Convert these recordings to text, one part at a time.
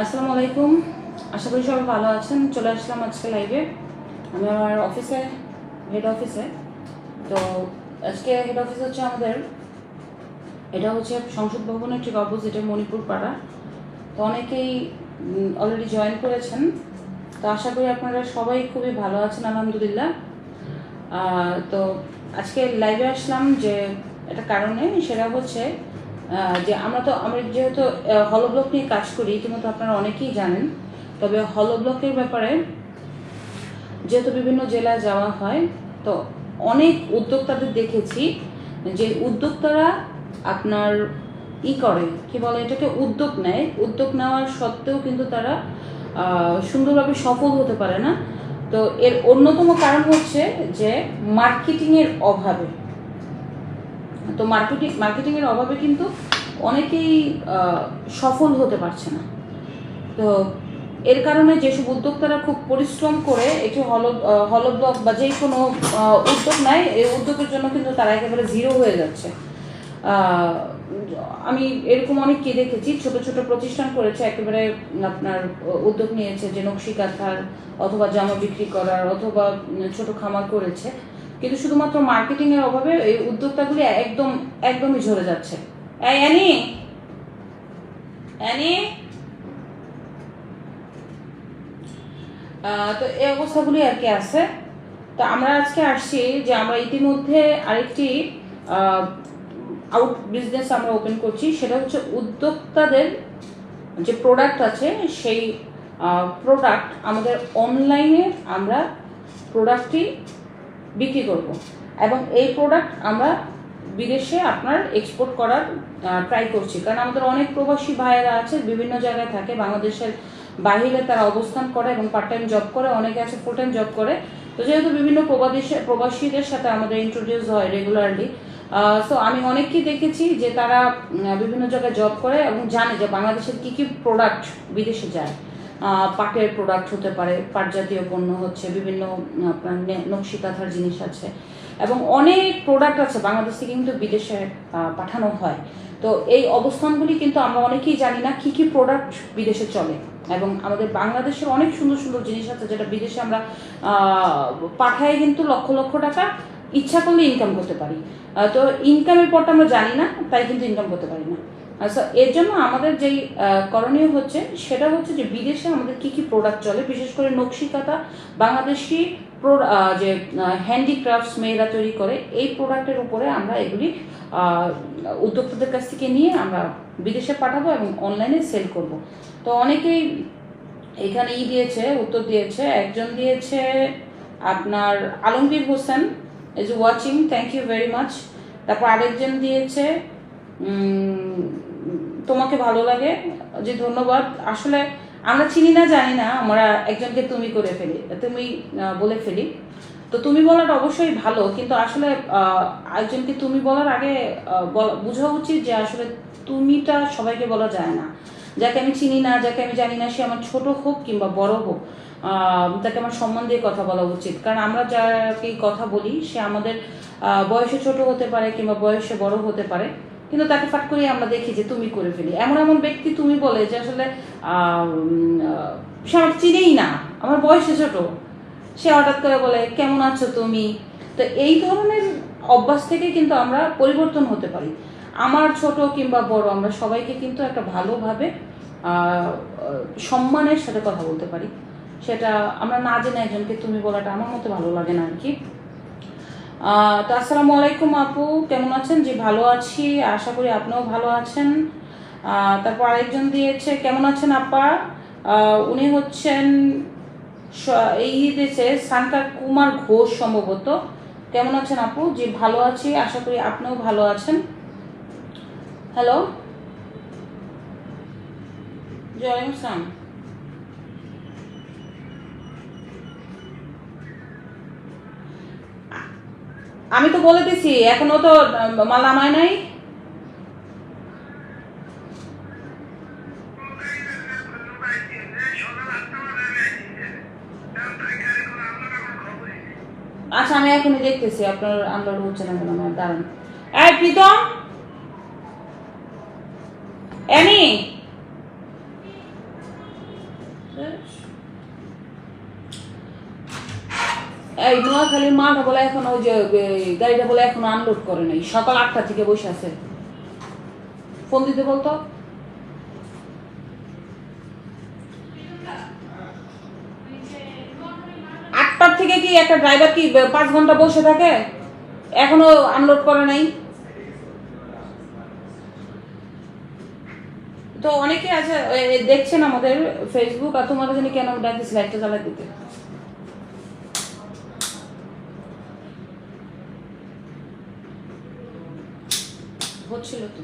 আসসালামু আলাইকুম। আশা করি সবাই ভালো আছেন। চলে আসলাম আজকে লাইভে। আমি আমার অফিসে, হেড অফিসে। তো আজকে হেড অফিস হচ্ছে আমাদের, এটা হচ্ছে সংসদ ভবনের ঠিক অপোজিটে মণিপুর পাড়া। তো অনেকেই অলরেডি জয়েন করেছেন। তো আশা করি আপনারা সবাই খুবই ভালো আছেন, আলহামদুলিল্লাহ। তো আজকে লাইভে আসলাম যে একটা কারণে, সেটা হচ্ছে যে আমরা যেহেতু হলো ব্লক নিয়ে কাজ করি, ইতিমধ্যে আপনারা অনেকেই জানেন। তবে হলো ব্লকের ব্যাপারে যেহেতু বিভিন্ন জেলায় যাওয়া হয়, তো অনেক উদ্যোক্তাদের দেখেছি যে উদ্যোক্তারা আপনার করে কি বলে এটাকে, উদ্যোগ নেয়। উদ্যোগ নেওয়ার সত্ত্বেও কিন্তু তারা সুন্দরভাবে সফল হতে পারে না। তো এর অন্যতম কারণ হচ্ছে যে মার্কেটিংয়ের অভাবে। তো মার্কেটিংয়ের অভাবে কিন্তু অনেকেই সফল হতে পারছে না। তো এর কারণে যেসব উদ্যোক্তারা খুব পরিশ্রম করে একটি হলো ব্লক বা যে কোনো উদ্যোগ নেয়, এই উদ্যোগের জন্য কিন্তু তারা একেবারে জিরো হয়ে যাচ্ছে। আমি এরকম অনেককে দেখেছি, ছোট ছোট প্রতিষ্ঠান করেছে, একেবারে আপনার উদ্যোগ নিয়েছে যে নকশি কাঁথার অথবা জামা বিক্রি করার অথবা ছোট খামার করেছে, কিন্তু শুধুমাত্র মার্কেটিংয়ের অভাবে এই উদ্যোক্তাগুলি একদমই ঝরে যাচ্ছে। এই অ্যানি অ্যানি তো এই অবস্থাগুলি আর কি আছে। তো আমরা আজকে আসছি যে আমরা ইতিমধ্যে আরেকটি আউট বিজনেস আমরা ওপেন করছি। সেটা হচ্ছে উদ্যোক্তাদের যে প্রোডাক্ট আছে, সেই প্রোডাক্ট আমাদের অনলাইনে আমরা প্রোডাক্টটি বিক্রি করব এবং এই প্রোডাক্ট আমরা বিদেশে আপনার এক্সপোর্ট করার ট্রাই করছি। কারণ আমাদের অনেক প্রবাসী ভাইয়েরা আছে, বিভিন্ন জায়গায় থাকে, বাংলাদেশের বাইরে তারা অবস্থান করে এবং পার্ট টাইম জব করে, অনেকে আছে ফুল টাইম জব করে। তো যেহেতু বিভিন্ন প্রবাসীদের সাথে আমাদের ইন্ট্রোডিউস হয় রেগুলারলি, সো আমি অনেককেই দেখেছি যে তারা বিভিন্ন জায়গায় জব করে এবং জানে যে বাংলাদেশের কী কী প্রোডাক্ট বিদেশে যায়। পাটের প্রোডাক্ট হতে পারে, পাট জাতীয় পণ্য হচ্ছে, বিভিন্ন আপনার নকশি কাঁথার জিনিস আছে এবং অনেক প্রোডাক্ট আছে বাংলাদেশ থেকে কিন্তু বিদেশে পাঠানো হয়। তো এই অবস্থানগুলি কিন্তু আমরা অনেকেই জানি না কী কী প্রোডাক্ট বিদেশে চলে, এবং আমাদের বাংলাদেশের অনেক সুন্দর সুন্দর জিনিস আছে যেটা বিদেশে আমরা পাঠায় কিন্তু লক্ষ লক্ষ টাকা ইচ্ছা করলে ইনকাম করতে পারি। তো ইনকামের পরটা আমরা জানি না, তাই কিন্তু ইনকাম করতে পারি না। আচ্ছা, এর জন্য আমাদের যেই করণীয় হচ্ছে সেটা হচ্ছে যে বিদেশে আমাদের কী কী প্রোডাক্ট চলে, বিশেষ করে নকশি কাঁথা, বাংলাদেশি যে হ্যান্ডিক্রাফটস মেয়েরা তৈরি করে, এই প্রোডাক্টের উপরে আমরা এগুলি উদ্যোক্তাদের কাছ থেকে নিয়ে আমরা বিদেশে পাঠাবো এবং অনলাইনে সেল করব। তো অনেকেই এখানে দিয়েছে, উত্তর দিয়েছে। একজন দিয়েছে আপনার Alamgir Hossain is watching, thank you very much. তারপর আরেকজন দিয়েছে তোমাকে ভালো লাগে, যে ধন্যবাদ। আসলে আমরা চিনি না, জানি না, আমরা একজনকে তুমি করে ফেলি, তুমি বলে ফেলি। তো তুমি বলাটা অবশ্যই ভালো, কিন্তু আসলে একজনকে তুমি বলার আগে বোঝা উচিত যে আসলে তুমিটা সবাইকে বলা যায় না। যাকে আমি চিনি না, যাকে আমি জানি না, সে আমার ছোট হোক কিংবা বড় হোক, তাকে আমার সম্মান দিয়ে কথা বলা উচিত। কারণ আমরা যাকে কথা বলি সে আমাদের বয়সে ছোট হতে পারে কিংবা বয়সে বড় হতে পারে, কিন্তু তাকে ফাট করে আমরা দেখি যে তুমি করে ফেলি। এমন এমন ব্যক্তি তুমি বলে যে আসলে সে আমার চিনেই না, আমার বয়সে ছোট, সে হঠাৎ করে বলে কেমন আছো তুমি। তো এই ধরনের অভ্যাস থেকে কিন্তু আমরা পরিবর্তন হতে পারি। আমার ছোট কিংবা বড়, আমরা সবাইকে কিন্তু একটা ভালোভাবে সম্মানের সাথে কথা বলতে পারি। সেটা আমরা না জেনে একজনকে তুমি বলাটা আমার মতো ভালো লাগে না আর কি। তো আসসালামু আলাইকুম আপু, কেমন আছেন? জি ভালো আছি, আশা করি আপনিও ভালো আছেন। তারপর আরেকজন দিয়েছে কেমন আছেন আপা, উনি হচ্ছেন এই দিয়েছে সানকার কুমার ঘোষ সম্ভবত। কেমন আছেন আপু? জি ভালো আছি, আশা করি আপনিও ভালো আছেন। হ্যালো, জি ওয়ালাইকুম আসসালাম। আমি তো বলে দিছি, এখনো তো মাল নামায় নাই। আচ্ছা, আমি এখনই দেখতেছি আপনার আনলোড হচ্ছে না কেন, আমার দাঁড়ান। এই প্রীতম, অ্যানি, এই নোয়াখালীর মাটা বলে এখন ওই যে গাড়িটা বলে এখন আনলোড করে নাই, সকাল 8টা থেকে বসে আছে। ফোন দিতে বলতো। 8টার থেকে কি একটা ড্রাইভার কি 5 ঘন্টা বসে থাকে? এখনো আনলোড করে নাই। তো অনেকে আছে দেখছেন আমাদের ফেসবুক, আর তোমার জন্য কেন ডাকতেছি লাইটটা জ্বালাই দিতে। হচ্ছিল তো।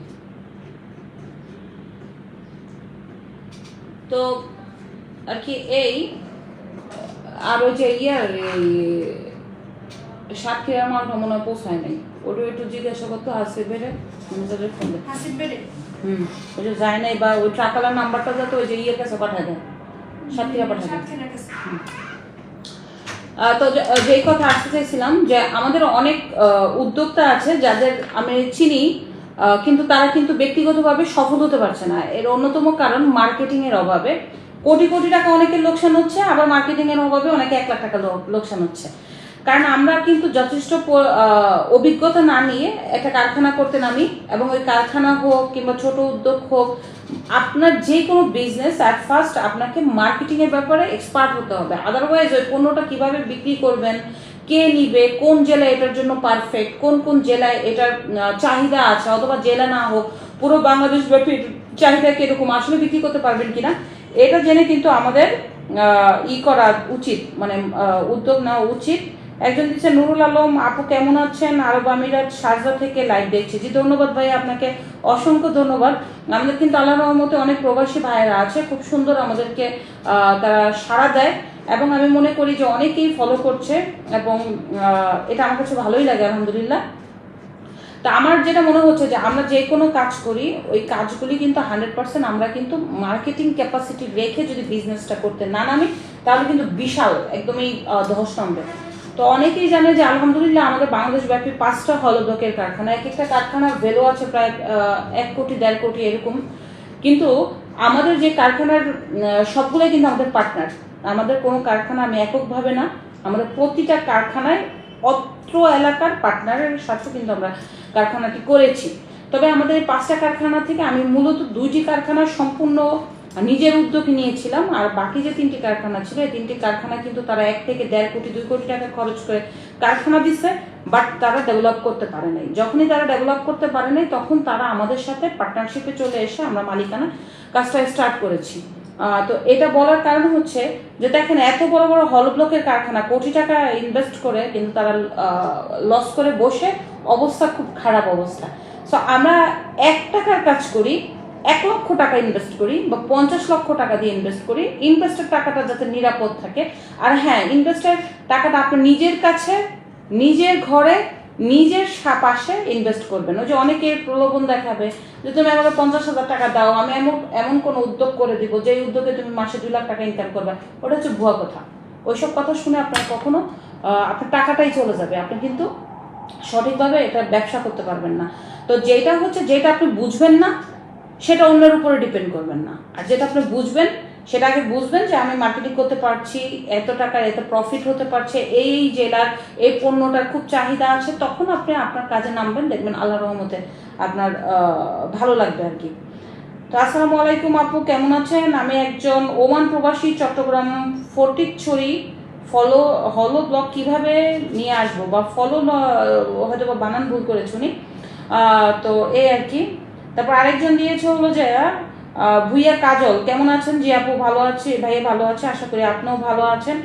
তো আর কি এই আর ওই যে সাতক্ষীরা মালটা মনে হয় পৌঁছায় নাই, ওটা একটু জিজ্ঞাসা করতো হাসিব বেড়ে ফোন দেয়। হাসিব বেড়ে ওই যে যায় নাই, বা ওই ট্রাকালার নাম্বারটা যাতে ওই যে কাছে পাঠায় দেয়, সাতক্ষীরা পাঠায় দেয়। তো যেই কথা আসতে চাইছিলাম যে আমাদের অনেক উদ্যোক্তা আছে যাদের আমি চিনি, কিন্তু তারা কিন্তু ব্যক্তিগতভাবে সফল হতে পারছে না। এর অন্যতম কারণ মার্কেটিং এর অভাবে। কোটি কোটি টাকা অনেকের লোকসান হচ্ছে, আবার মার্কেটিং এর অভাবে অনেকে 1 লাখ টাকা লোকসান হচ্ছে। কারণ আমরা কিন্তু যথেষ্ট অভিজ্ঞতা না নিয়ে একটা কারখানা করতে নামি, এবং ওই কারখানা হোক কিংবা ছোট উদ্যোগ হোক, আপনার যে কোনো বিজনেস অ্যাট ফার্স্ট আপনাকে মার্কেটিং এর ব্যাপারে এক্সপার্ট হতে হবে। আদারওয়াইজ ওই পণ্যটা কিভাবে বিক্রি করবেন, কে নিবে, কোন জেলায় এটার জন্য পারফেক্ট, কোন কোন জেলায় এটার চাহিদা আছে, অথবা জেলা না হোক পুরো বাংলাদেশ ব্যাপী চাহিদা কিরকম, আসলে বিক্রি করতে পারবেন কিনা, এটা জেনে কিন্তু আমাদের করা উচিত, মানে উদ্যোগ নেওয়া উচিত। একজন দিচ্ছে নুরুল আলম আপু কেমন আছেন, আরব আমিরাত শারজা থেকে লাইভ দেখছি। জি ধন্যবাদ ভাই, আপনাকে অসংখ্য ধন্যবাদ। আমাদের কিন্তু আল্লাহর রহমতে অনেক প্রবাসী ভাইয়েরা আছে, খুব সুন্দর আমাদেরকে তারা সাড়া দেয়, এবং আমি মনে করি যে অনেকেই ফলো করছে, এবং এটা আমার কাছে ভালোই লাগে আলহামদুলিল্লাহ। তা আমার যেটা মনে হচ্ছে যে আমরা যে কোনো কাজ করি, ওই কাজগুলি কিন্তু 100% আমরা কিন্তু মার্কেটিং ক্যাপাসিটি রেখে যদি বিজনেসটা করতে না নামি, তাহলে কিন্তু বিশাল একদমই ধস নামবে। তো অনেকেই জানে যে আলহামদুলিল্লাহ আমাদের বাংলাদেশ ব্যাপী 5টা হলব্লকের কারখানা, এক একটা কারখানার ভ্যালু আছে প্রায় 1 কোটি 1.5 কোটি এরকম। কিন্তু আমাদের যে কারখানার সবগুলোই কিন্তু আমাদের পার্টনার, আমাদের কোনো কারখানা আমি এককভাবে না, আমাদের প্রতিটা কারখানায় অত্র এলাকার পার্টনারের সাথে কিন্তু আমরা কারখানাটি করেছি। তবে আমাদের 5টা কারখানা থেকে আমি মূলত 2টি কারখানা সম্পূর্ণ নিজের উদ্যোগে নিয়েছিলাম, আর বাকি যে 3টি কারখানা ছিল, এই 3টি কারখানা কিন্তু তারা 1 থেকে 1.5 কোটি 2 কোটি টাকা খরচ করে কারখানা দিচ্ছে, বাট তারা ডেভেলপ করতে পারে নাই। যখনই তারা ডেভেলপ করতে পারে নাই, তখন তারা আমাদের সাথে পার্টনারশিপে চলে এসে আমরা মালিকানা কাজটা স্টার্ট করেছি। তো এটা বলার কারণ হচ্ছে যে দেখেন, এত বড় বড় হল ব্লকের কারখানা কোটি টাকা ইনভেস্ট করে কিন্তু তারা লস করে বসে, অবস্থা খুব খারাপ অবস্থা। সো আমরা 1 টাকার কাজ করি, 1 লক্ষ টাকা ইনভেস্ট করি বা 50 লক্ষ টাকা দিয়ে ইনভেস্ট করি, ইনভেস্টের টাকাটা যাতে নিরাপদ থাকে। আর হ্যাঁ, ইনভেস্টের টাকাটা আপনি নিজের কাছে, নিজের ঘরে, নিজের পাশে ইনভেস্ট করবেন। ওই যে অনেকে প্রলোভন দেখাবে যে তুমি আমাকে 50,000 টাকা দাও, আমি এমন কোনো উদ্যোগ করে দিব যে উদ্যোগে তুমি মাসে 2 লাখ টাকা ইনকাম করবে, ওটা হচ্ছে ভুয়া কথা। ওইসব কথা শুনে আপনার কখনো আপনার টাকাটাই চলে যাবে, আপনি কিন্তু সঠিকভাবে এটা ব্যবসা করতে পারবেন না। তো যেটা আপনি বুঝবেন না সেটা অন্যের উপরে ডিপেন্ড করবেন না, আর যেটা আপনি বুঝবেন সেটা আগে বুঝবেন যে আমি মার্কেটিং করতে পারছি, এত টাকার এত প্রফিট হতে পারছে, এই জেলার এই পণ্যটার খুব চাহিদা আছে, তখন আপনি আপনার কাজে নামবেন, দেখবেন আল্লাহর রহমতে আপনার ভালো লাগবে আর কি। তো আসসালামু আলাইকুম আপু, কেমন আছেন? আমি একজন ওমান প্রবাসী, চট্টগ্রাম ফটিকছড়ি। হলো ব্লগ কিভাবে নিয়ে আসবো, বা হয়তো বা বানান ভুল করে শুনি। তো এই আর কি। তারপর আরেকজন দিয়েছে হলো যে ভুইয়া কাজল, কেমন আছেন? জি আপু ভালো আছি, ভাইয়া ভালো আছে, আশা করি আপনিও ভালো আছেন।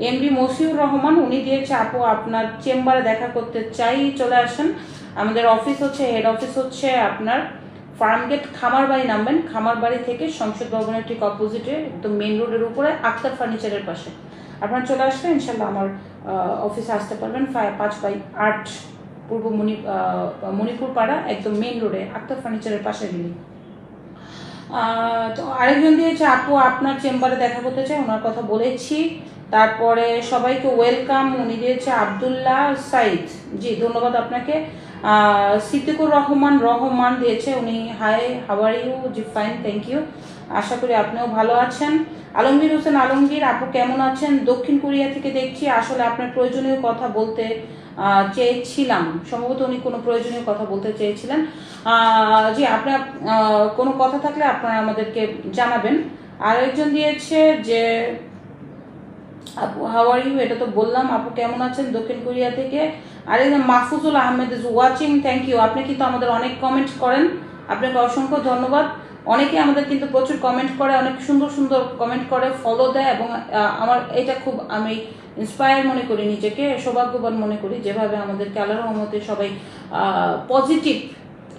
এমডি মশিউর রহমান, উনি দিয়েছে আপু আপনার চেম্বারে দেখা করতে চাই, চলে আসেন। আমাদের অফিস হচ্ছে, হেড অফিস হচ্ছে আপনার ফার্মগেট খামারবাড়ি, নামবেন খামারবাড়ি থেকে সংসদ ভবনের ঠিক অপোজিটে, একদম মেইন রোডের উপরে আক্তার ফার্নিচারের পাশে আপনারা চলে আসলে ইনশাল্লাহ আমার অফিসে আসতে পারবেন। 5/8 পূর্ব মণিপুর পাড়া, একদম মেইন রোডে আক্তার ফার্নিচারের পাশে গেলি। তো আরেকজন দিয়েছে আপু আপনার চেম্বারে দেখা করতে চাই, ওনার কথা বলেছি। তারপরে সবাইকে ওয়েলকাম, উনি দিয়েছে আবদুল্লাহ সাইদ, জি ধন্যবাদ আপনাকে। সিদ্দিকুর রহমান দিয়েছে উনি, হাই হাউ আর ইউ, জি ফাইন থ্যাংক ইউ, আশা করি আপনিও ভালো আছেন। আলমগীর হোসেন আলমগীর, আপু কেমন আছেন? দক্ষিণ কোরিয়া থেকে দেখছি। আসলে আপনার প্রয়োজনীয় কথা বলতে চেয়েছিলাম, সম্ভবত উনি কোনো প্রয়োজনীয় কথা বলতে চেয়েছিলেন। জি, আপনার কোনো কথা থাকলে আপনারা আমাদেরকে জানাবেন। আর একজন দিয়েছে যে আপু হাউ আর ইউ, এটা তো বললাম। আপু কেমন আছেন দক্ষিণ কোরিয়া থেকে। আর একজন Mahfuzul Ahmed is watching, thank you. আপনি কিন্তু আমাদের অনেক কমেন্ট করেন, আপনাকে অসংখ্য ধন্যবাদ। অনেকে আমাদের কিন্তু প্রচুর কমেন্ট করে, অনেক সুন্দর সুন্দর কমেন্ট করে, ফলো দেয়, এবং আমার এটা খুব আমি ইন্সপায়ার মনে করি, নিজেকে সৌভাগ্যবান মনে করি, যেভাবে আমাদেরকে আল্লাহর রহমতে সবাই পজিটিভ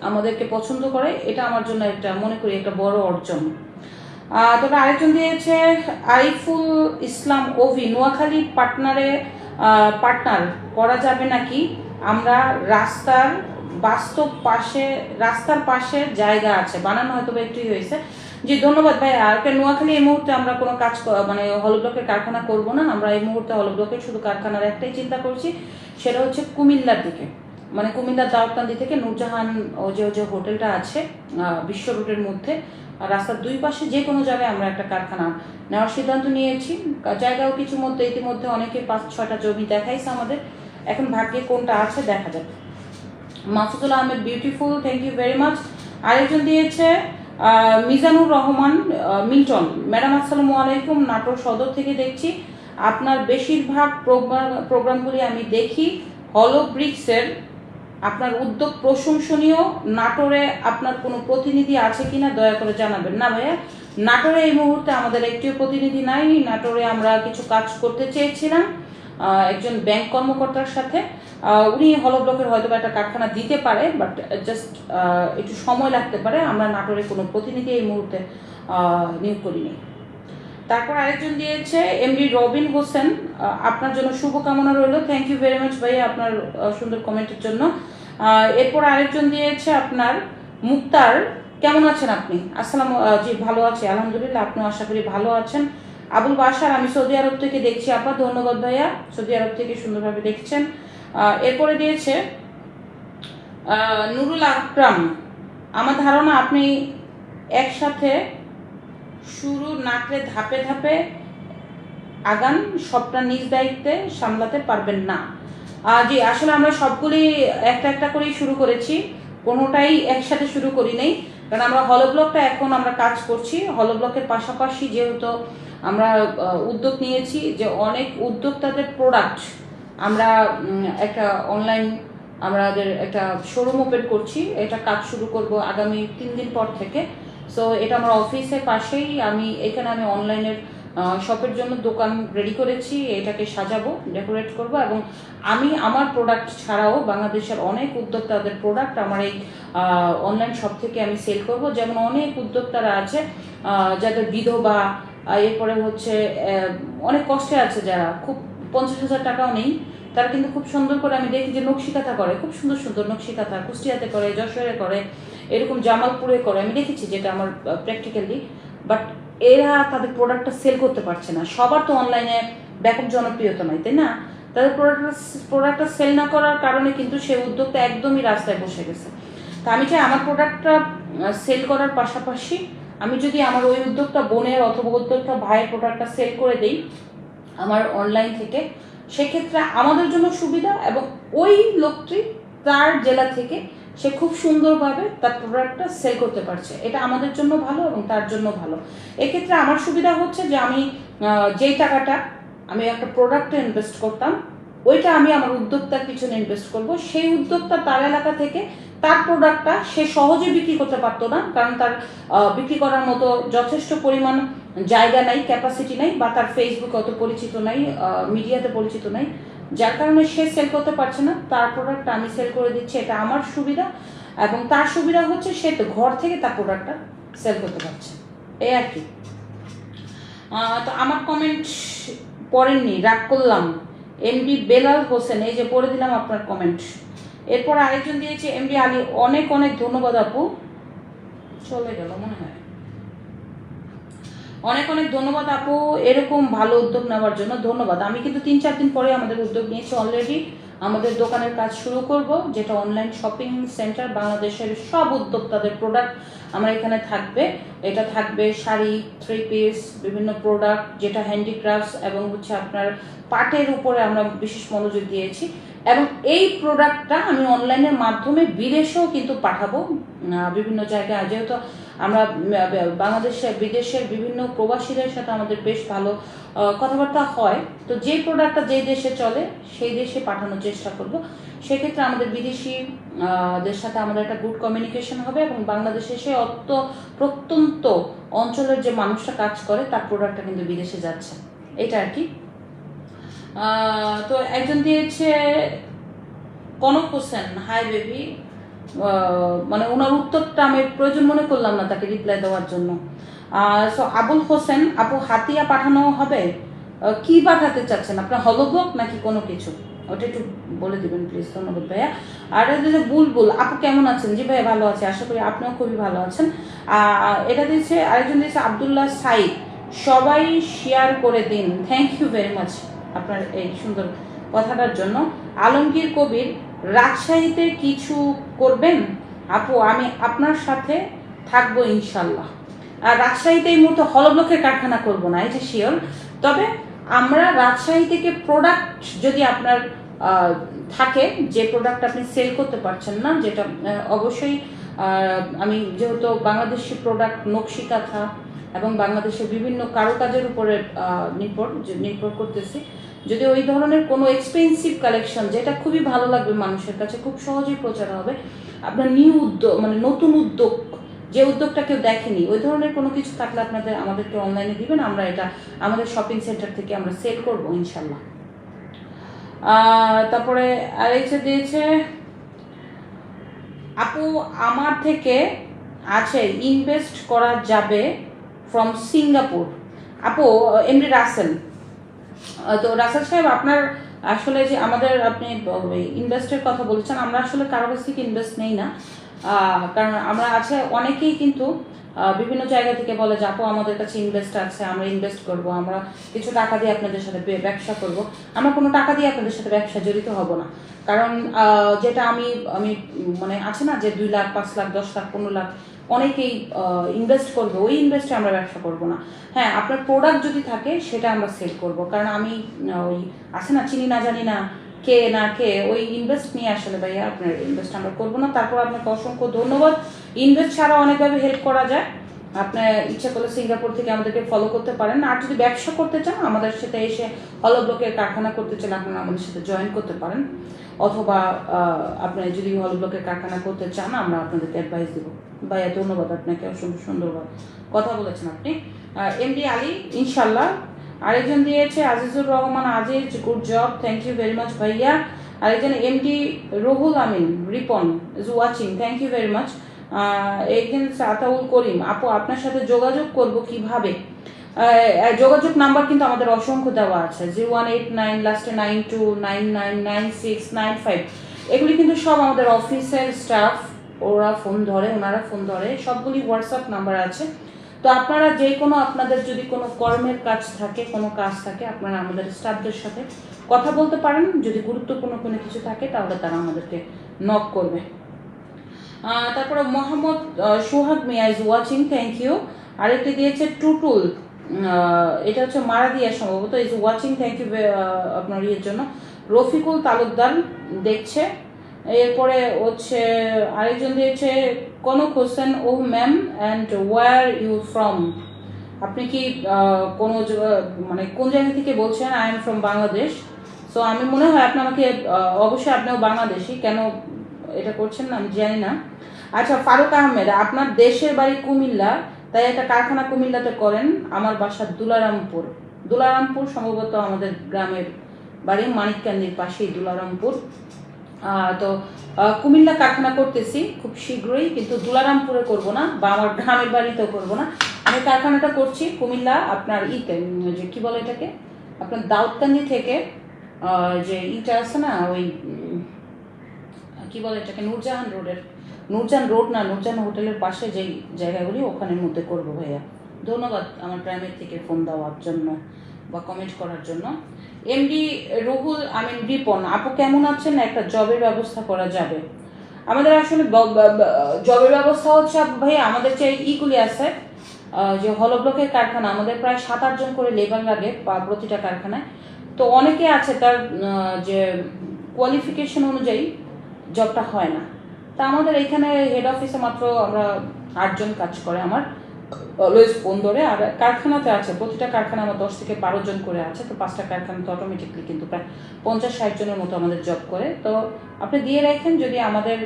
আমাদেরকে পছন্দ করে। এটা আমার জন্য একটা মনে করি একটা বড় অর্জন। তবে আরেকজন দিয়েছে আরিফুল ইসলাম ওভি, নোয়াখালী পার্টনার করা যাবে নাকি? আমরা রাস্তার পাশে জায়গা আছে, বানানো হয়তো একটুই হয়েছে। জি ধন্যবাদ ভাই। আর নোয়াখালী এই মুহূর্তে আমরা কোনো কাজ মানে হল ব্লকের কারখানা করব না। আমরা এই মুহূর্তে হল ব্লকের শুধু কারখানার একটাই চিন্তা করছি, সেটা হচ্ছে কুমিল্লার দিকে, মানে কুমিল্লার দাউদকান্দি থেকে নূরজাহান ও যে হোটেলটা আছে বিশ্ব রোডের মধ্যে, রাস্তার দুই পাশে যে কোনো জায়গায় আমরা একটা কারখানা নেওয়ার সিদ্ধান্ত নিয়েছি। জায়গাও কিছু মধ্যে ইতিমধ্যে অনেকে 5-6টা জমি দেখাইছে আমাদের, এখন ভাগ্যে কোনটা আছে দেখা যাবে। Mahfuzul Ahmed beautiful, thank you very much. আরেকজন দিয়েছে মিজানুর রহমান মিল্টন, ম্যাডাম আসসালামু আলাইকুম, নাটোর সদর থেকে দেখছি। আপনার বেশিরভাগ প্রোগ্রামগুলি আমি দেখি। হলো ব্রিক্সের আপনার উদ্যোগ প্রশংসনীয়। নাটোরে আপনার কোনো প্রতিনিধি আছে কিনা দয়া করে জানাবেন। না ভাইয়া, নাটোরে এই মুহূর্তে আমাদের একটিও প্রতিনিধি নাই। নাটোরে আমরা কিছু কাজ করতে চেয়েছিলাম একজন ব্যাংক কর্মকর্তার সাথে, উনি হল ব্লকের হয়তো একটা কারখানা দিতে পারে, বাট জাস্ট একটু সময় লাগতে পারে। আমরা নাটোরে কোনো প্রতিনিধি এই মুহূর্তে নিয়োগ করিনি। তারপর আরেকজন দিয়েছে এমডি রবিন হোসেন, আপনার জন্য শুভকামনা রইল, থ্যাংক ইউ ভেরি মাচ ভাই আপনার সুন্দর কমেন্টের জন্য। এরপর আরেকজন দিয়েছে আপনার মুক্তার, কেমন আছেন আপনি? আসসালাম, জি ভালো আছি আলহামদুলিল্লাহ, আপনিও আশা করি ভালো আছেন। আবুল বাসার, আমি সৌদি আরব থেকে দেখছি আপা, ধন্যবাদ ভাইয়া, সৌদি আরব থেকে সুন্দরভাবে দেখছেন। এরপরে দিয়েছে নুরুল আকরাম, আমার ধারণা আপনি একসাথে শুরু না করে ধাপে ধাপে আগান, সবটা নিজ দায়িত্বে সামলাতে পারবেন না। জি আসলে আমরা সবগুলি একটা একটা করেই শুরু করেছি, কোনোটাই একসাথে শুরু করি নাই, কারণ আমরা হলো ব্লকটা এখন আমরা কাজ করছি। হলো ব্লকের পাশাপাশি যেহেতু আমরা উদ্যোগ নিয়েছি যে অনেক উদ্যোক্তাদের প্রোডাক্ট আমরা একটা অনলাইন আমাদের একটা শোরুম ওপেন করছি, এটা কাজ শুরু করব আগামী 3 দিন পর থেকে। সো এটা আমার অফিসের পাশেই, এখানে আমি অনলাইনের শপের জন্য দোকান রেডি করেছি, এটাকে সাজাবো, ডেকোরেট করব, এবং আমি আমার প্রোডাক্ট ছাড়াও বাংলাদেশের অনেক উদ্যোক্তাদের প্রোডাক্ট আমার এই অনলাইন শপ থেকে আমি সেল করব। যেমন অনেক উদ্যোক্তারা আছে যাদের বিধবা, এরপরে হচ্ছে অনেক কষ্টে আছে, যারা খুব 50,000 টাকাও নেই, তারা কিন্তু খুব সুন্দর করে আমি দেখি যে নকশিকাঁথা করে, খুব সুন্দর সুন্দর নকশিকাঁথা কুষ্টিয়াতে করে, যশোরে করে, এরকম জামালপুরে করে, আমি দেখেছি যেটা আমার প্র্যাকটিক্যালি। বাট এরা তাদের প্রোডাক্টটা সেল করতে পারছে না। সবার তো অনলাইনে ব্যাপক জনপ্রিয়তা নাই, তাই না? তাদের প্রোডাক্টটা সেল না করার কারণে কিন্তু সেই উদ্যোগটা একদমই রাস্তায় বসে গেছে। তা আমি চাই আমার প্রোডাক্টটা সেল করার পাশাপাশি আমি যদি আমার ওই উদ্যোক্তা বোনের অথবা উদ্যোক্তা ভাইয়ের প্রোডাক্টটা সেল করে দিই আমার অনলাইন থেকে, সেক্ষেত্রে আমাদের জন্য সুবিধা, এবং ওই লোকটি তার জেলা থেকে সে খুব সুন্দরভাবে তার প্রোডাক্টটা সেল করতে পারছে, এটা আমাদের জন্য ভালো এবং তার জন্য ভালো। এক্ষেত্রে আমার সুবিধা হচ্ছে যে আমি যেই টাকাটা আমি একটা প্রোডাক্টে ইনভেস্ট করতাম, ওইটা আমি আমার উদ্যোক্তার পিছনে ইনভেস্ট করব। সেই উদ্যোক্তা তার এলাকা থেকে তার প্রোডাক্টটা সে সহজে বিক্রি করতে পারতো না, কারণ তার বিক্রি করার মতো যথেষ্ট পরিমাণ জায়গা নাই, ক্যাপাসিটি নাই, বা তার ফেসবুকে অত পরিচিত নাই, মিডিয়াতে পরিচিত নাই, যার কারণে সে সেল করতে পারছে না। তার প্রোডাক্টটা আমি সেল করে দিচ্ছি, এটা আমার সুবিধা, এবং তার সুবিধা হচ্ছে সে তো ঘর থেকে তার প্রোডাক্টটা সেল করতে পারছে, এই আর কি। তো আমার কমেন্ট পড়েননি, রাগ করলাম। এমডি বেলাল হোসেন, এই যে পড়ে দিলাম আপনার কমেন্ট। এরপর আরেকজন দিয়েছে এমডি আলী, অনেক অনেক ধন্যবাদ আপু, চলে গেল মনে হয়। অনেক অনেক ধন্যবাদ আপু এরকম ভালো উদ্যোগ নেওয়ার জন্য, ধন্যবাদ। আমি কিন্তু 3-4 দিন পরে আমাদের উদ্যোগ নিয়েছি অলরেডি, আমাদের দোকানের কাজ শুরু করব, যেটা অনলাইন শপিং সেন্টার। বাংলাদেশের সব উদ্যোক্তাদের প্রোডাক্ট আমার এখানে থাকবে। এটা থাকবে শাড়ি, 3 পিস, বিভিন্ন প্রোডাক্ট, যেটা হ্যান্ডিক্রাফটস এবং হচ্ছে আপনার পাটের উপরে আমরা বিশেষ মনোযোগ দিয়েছি। এবং এই প্রোডাক্টটা আমি অনলাইনের মাধ্যমে বিদেশেও কিন্তু পাঠাবো, বিভিন্ন জায়গায়। যেহেতু আমরা বাংলাদেশে বিদেশের বিভিন্ন প্রবাসীদের সাথে আমাদের বেশ ভালো কথাবার্তা হয়, তো যে প্রোডাক্টটা যেই দেশে চলে সেই দেশে পাঠানোর চেষ্টা করব। সেক্ষেত্রে আমাদের বিদেশিদের সাথে আমাদের একটা গুড কমিউনিকেশন হবে এবং বাংলাদেশে সে প্রত্যন্ত অঞ্চলের যে মানুষটা কাজ করে তার প্রোডাক্টটা কিন্তু বিদেশে যাচ্ছে, এটা আর কি। তো একজন দিয়েছে কনক হোসেন, হাই বেবি, মানে ওনার উত্তরটা আমি প্রয়োজন মনে করলাম না তাকে রিপ্লাই দেওয়ার জন্য। সো আবুল হোসেন আপু, হাতিয়া পাঠানো হবে? কি পাঠাতে চাচ্ছেন আপনার, হলোব্লক নাকি কোনো কিছু? ওটা একটু বলে দিবেন প্লিজ, ধন্যবাদ ভাইয়া। আর এটা বুলবুল আপু কেমন আছেন? জি ভাইয়া ভালো আছে, আশা করি আপনিও খুবই ভালো আছেন। এটা দিয়েছে আরেকজন দিয়েছে আবদুল্লাহ সাইদ, সবাই শেয়ার করে দিন। থ্যাংক ইউ ভেরি মাচ আপনার এই সুন্দর কথাটার জন্য। আলমগীর কবির, রাজশাহীতে কিছু করবেন? আপু আমি আপনার সাথে থাকবো ইনশাল্লাহ। আর রাজশাহীতে এই মুহূর্তে হলব্লকের কারখানা করব না, এটা শিওর। তবে আমরা রাজশাহী থেকে প্রোডাক্ট যদি আপনার থাকে, যে প্রোডাক্ট আপনি সেল করতে পারছেন না, যেটা অবশ্যই আমি যেহেতু বাংলাদেশি প্রোডাক্ট, নকশি কাঁথা এবং বাংলাদেশের বিভিন্ন কারুকাজের উপরে নির্ভর করতেছি, যদি ওই ধরনের কোনো এক্সপেন্সিভ কালেকশন যেটা খুবই ভালো লাগবে মানুষের কাছে, খুব সহজেই প্রচার হবে, আপনার নিউ উদ্যোগ মানে নতুন উদ্যোগ, যে উদ্যোগটা কেউ দেখেনি, ওই ধরনের কোনো কিছু থাকলে আমাদেরকে অনলাইনে দিবেন, আমরা এটা আমাদের শপিং সেন্টার থেকে আমরা সেল করবো ইনশাল্লাহ। তারপরে আরেকটা দিয়েছে আপু, আমার থেকে আছে ইনভেস্ট করা যাবে ফ্রম সিঙ্গাপুর। আপু এমডি রাসেল, তো রাসেল সাহেব আপনার আসলে যে আমাদের আপনি ইনভেস্টের কথা বলছেন, আমরা আসলে কারো কাছ থেকে ইনভেস্ট নেই না, কারণ আমরা আছে অনেকেই কিন্তু বিভিন্ন জায়গা থেকে বলে যে আপু আমাদের কাছে ইনভেস্ট আছে, আমরা ইনভেস্ট করব, আমরা কিছু টাকা দিয়ে আপনাদের সাথে ব্যবসা করব। আমরা কোনো টাকা দিয়ে আপনাদের সাথে ব্যবসা জড়িত হব না, কারণ যেটা আমি মানে আছে না যে 2 লাখ 5 লাখ 10 লাখ 15 লাখ অনেকেই ইনভেস্ট করবে, ওই ইনভেস্টে আমরা ব্যবসা করব না। হ্যাঁ, আপনার প্রোডাক্ট যদি থাকে সেটা আমরা সেল করব, কারণ আমি ওই আছে না চিনি না জানি না কে না কে, ওই ইনভেস্ট নিয়ে আসলে ভাইয়া আপনার ইনভেস্ট আমরা করবো না। তারপর আপনাকে অসংখ্য ধন্যবাদ। ইনভেস্ট ছাড়া অনেকভাবে হেল্প করা যায়, আপনার ইচ্ছা করলে সিঙ্গাপুর থেকে আমাদেরকে ফলো করতে পারেন। আর যদি ব্যবসা করতে চান, আমাদের সাথে এসে হলব্লকের কারখানা করতে চান, আপনারা আমাদের সাথে জয়েন করতে পারেন, অথবা আপনি যদি হলব্লকের কারখানা করতে চান আমরা আপনাদেরকে অ্যাডভাইস দেবো। ভাইয়া ধন্যবাদ আপনাকে, অসংখ্য সুন্দরভাবে কথা বলেছেন আপনি। এমডি আলী ইনশাল্লাহ। আরেকজন দিয়েছে Azizur Rahman Aziz, good job, thank you very much ভাইয়া। আরেকজন MD Ruhul Amin Ripon is watching, thank you very much. একজন আতাউল করিম, আপু আপনার সাথে যোগাযোগ করব কিভাবে? যোগাযোগ নাম্বার কিন্তু আমাদের অসংখ্য দেওয়া আছে, 0189 লাস্টে 92999695। এগুলি কিন্তু সব আমাদের অফিসের স্টাফ, ওনারা ফোন ধরে, সবগুলি হোয়াটসঅ্যাপ নাম্বার আছে। তো আপনারা যে কোনো আপনাদের যদি কোনো কর্মের কাজ থাকে, কোনো কাজ থাকে, আপনারা আমাদের স্টাফদের সাথে কথা বলতে পারেন। যদি গুরুত্বপূর্ণ কোনো কিছু থাকে তাহলে তারা আমাদেরকে নক করবে। তারপরে মোহাম্মদ সোহাগ মিয়া ইজ ওয়াচিং, থ্যাংক ইউ। আরেকটি দিয়েছে টুটুল, এটা হচ্ছে মারাদিয়া সম্ভবত, ইজ ওয়াচিং, থ্যাংক ইউ আপনার ইয়ের জন্য। রফিকুল তালুকদার দেখছে। এরপরে হচ্ছে আরেকজন দিয়েছে Konok Hossain, oh ma'am and where you from? আপনি কি কোনো মানে কোন জায়গা থেকে বলছেন? I am from Bangladesh. So আমি মনে হয় আপনি আমাকে অবশ্যই আপনিও বাংলাদেশি, কেন এটা করছেন না আমি জানি না। আচ্ছা ফারুক আহমেদ, আপনার দেশের বাড়ি কুমিল্লা, তাই একটা কারখানা কুমিল্লাতে করেন। আমার বাসা দুলারামপুর সম্ভবত আমাদের গ্রামের বাড়ি, মানিককান্দির পাশেই দুলারামপুর। তো কুমিল্লা কারখানা করতেছি খুব শীঘ্রই, কিন্তু দুলারামপুরে করব না, বা আমার গ্রামের বাড়িতেও করব না। আমি কারখানাটা করছি কুমিল্লা আপনার যে কি বলে এটাকে, আপনার দাউদকান্দি থেকে যে ইটা আছে না, ওই কি বলে এটাকে, নূরজাহান হোটেলের পাশে যেই জায়গাগুলি, ওখানের মধ্যে করবো ভাইয়া। ধন্যবাদ আমার গ্রামের থেকে ফোন দেওয়ার জন্য। বা কমেন্ট করার জন্য। এমডি রুহুল আমিন রিপন, আপু কেমন আছেন, একটা জবের ব্যবস্থা করা যাবে? আমাদের আসলে জবের ব্যবস্থা হচ্ছে ভাই, আমাদের যে ইগুলি আছে যে হলো ব্লকের কারখানা, আমাদের প্রায় 7-8 জন করে লেবার লাগে প্রতিটা কারখানায়। তো অনেকে আছে তার যে কোয়ালিফিকেশন অনুযায়ী জবটা হয় না। তা আমাদের এখানে হেড অফিসে মাত্র আমরা 8 জন কাজ করে, আমার অলওয়েজ ফোন ধরে। আর কারখানাতে আছে, প্রতিটা কারখানা আমার 10 থেকে 12 জন করে আছে। তো 5টা কারখানাতে অটোমেটিকলি কিন্তু প্রায় 50-60 জনের মতো আমাদের জব করে। তো আপনি দিয়ে রাখেন, যদি আমাদের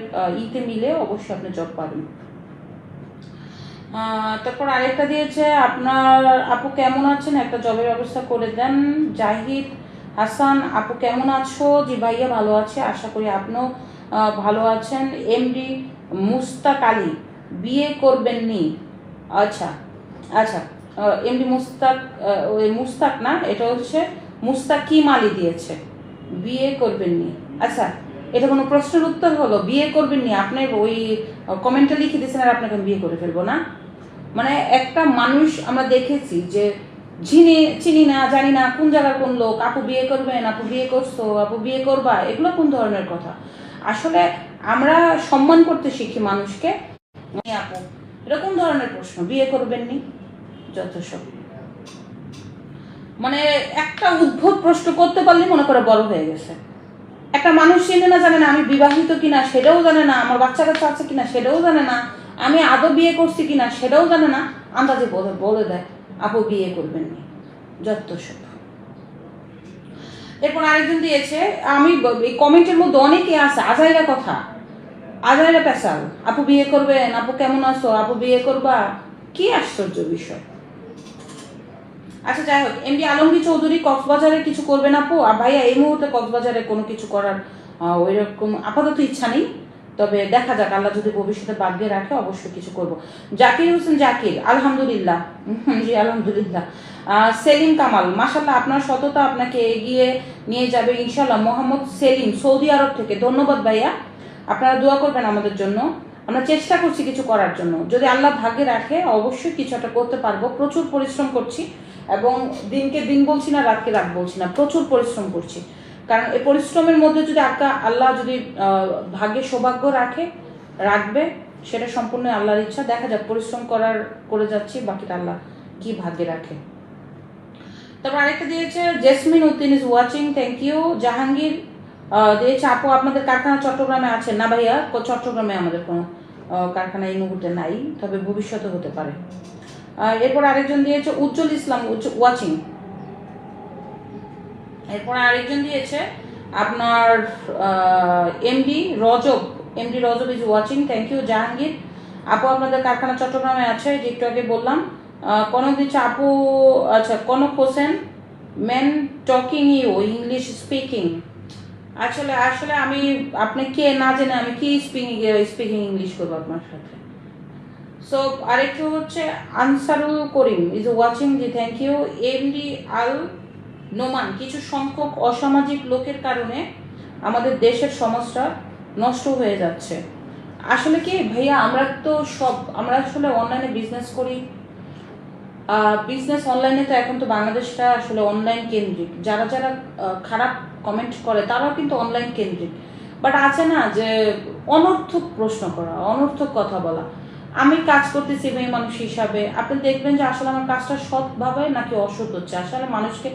ইতে মিলে অবশ্যই আপনি জব পাবেন। তারপর আরেকটা দিয়েছে, আপনার আপু কেমন আছেন, একটা জবের ব্যবস্থা করে দেন। জাহিদ হাসান, আপু কেমন আছো? জি ভাইয়া ভালো আছে, আশা করি আপনিও ভালো আছেন। এমডি মুস্তাক আলী, বিয়ে করবেননি? আচ্ছা আচ্ছা, এমডি মুস্তাক, ওই মুস্তাক না, এটা হচ্ছে মুস্তাকিম আলী দিয়েছে, বিয়ে করবেননি। আচ্ছা, এটা কোনো প্রশ্নের উত্তর হলো? বিয়ে করবেননি, আপনি ওই কমেন্টে লিখে দিয়েছেন আর আপনাকে বিয়ে করে ফেলবো না? মানে একটা মানুষ আমরা দেখেছি যে চিনি না, জানি না কোন জায়গার কোন লোক, আপু বিয়ে করবেন, আপু বিয়ে করছো, আপু বিয়ে করবা, এগুলো কোন ধরনের কথা? আসলে আমরা সম্মান করতে শিখি মানুষকে। আপু এরকম ধরনের প্রশ্ন, বিয়ে করবেননি, যত সব। মানে একটা উদ্ভট প্রশ্ন করতে পারলে মনে করে বড় হয়ে গেছে। একটা মানুষ চিনে না, জানে না আমি বিবাহিত কিনা সেটাও জানে না, আমার বাচ্চা কাচ্চা আছে কিনা সেটাও জানে না, আমি আদৌ বিয়ে করছি কিনা সেটাও জানে না, আন্দাজে বলে দেয় আপু বিয়ে করবেননি, যত সব। এরপর আরেকজন দিয়েছে, আমি এই কমেন্টের মধ্যে অনেকে আছে আজাইরা কথা, আজাইরা পেশাল, আপু বিয়ে করবেন, আপু কেমন আছো, আপু বিয়ে করবা, কি আশ্চর্য বিষয়। আচ্ছা যাই হোক, এমডি আলমগীর চৌধুরী, কক্সবাজারে কিছু করবেন আপু? ভাইয়া এই মুহূর্তে কক্সবাজারে কোনো কিছু করার ওই রকম আপাতত ইচ্ছা নেই, তবে দেখা যাক, আল্লাহ যদি ভবিষ্যতে ভাগ্যে রাখে অবশ্যই কিছু করব। জাকির হোসেন জাকির, আলহামদুলিল্লাহ, জি আলহামদুলিল্লাহ। সেলিম কামাল, মাশাল্লাহ আপনার সততা আপনাকে এগিয়ে নিয়ে যাবে ইনশাল্লাহ। মোহাম্মদ সেলিম, সৌদি আরব থেকে, ধন্যবাদ ভাইয়া, আপনারা দোয়া করবেন আমাদের জন্য, আমরা চেষ্টা করছি কিছু করার জন্য, যদি আল্লাহ ভাগ্যে রাখে অবশ্যই কিছু একটা করতে পারবো। প্রচুর পরিশ্রম করছি, এবং দিনকে দিন বলছি না, রাতকে রাত বলছি না, প্রচুর পরিশ্রম করছি। কারণ এই পরিশ্রমের মধ্যে যদি আল্লাহ যদি ভাগ্যে সৌভাগ্য রাখবে, সেটা সম্পূর্ণ আল্লাহর ইচ্ছা। দেখা যাক, পরিশ্রম করে যাচ্ছি, বাকিটা আল্লাহ কি ভাগ্যে রাখে। তারপর আরেকটা দিয়েছে, Jesmin Uddin is watching, thank you. Jahangir দিয়েছে, আপু আপনাদের কারখানা চট্টগ্রামে আছে? না ভাইয়া, চট্টগ্রামে আমাদের কোনো কারখানা এই মুহূর্তে নাই, তবে ভবিষ্যতে হতে পারে। এরপর আরেকজন দিয়েছে উজ্জ্বল ইসলাম ওয়াচিং। এরপর আরেকজন দিয়েছে আপনার MD Rajab is watching, thank you. Jahangir, আপু আপনাদের কারখানা চট্টগ্রামে আছে, যে একটু আগে বললাম। কনক দিচ্ছে আপু, আচ্ছা Konok Hossain, man talking you English speaking. আসলে আমি, আপনি কে না জেনে আমি কি স্পিকিং ইংলিশ করবো আপনার সাথে। সো আরেকটু হচ্ছে আনসারুল করিম ইজ ওয়াচিং, জি thank you. MD Al Noman, কিছু সংখ্যক অসামাজিক লোকের কারণে আমাদের দেশের সমাজটা নষ্ট হয়ে যাচ্ছে। আসলে কি ভাইয়া, আমরা আসলে অনলাইনে বিজনেস করি, বিজনেস অনলাইনে, তো এখন তো বাংলাদেশটা আসলে অনলাইন কেন্দ্রিক। যারা খারাপ কমেন্ট করে তারাও কিন্তু অনলাইন কেন্দ্রিক। বাট আছে না যে অনর্থক প্রশ্ন করা, অনর্থক কথা বলা। আমি কাজ করতেছি মেয়ে মানুষ হিসাবে, আপনি দেখবেন যে আসলে আমার কাজটা সৎভাবে নাকি অসৎ হচ্ছে, আসলে মানুষকে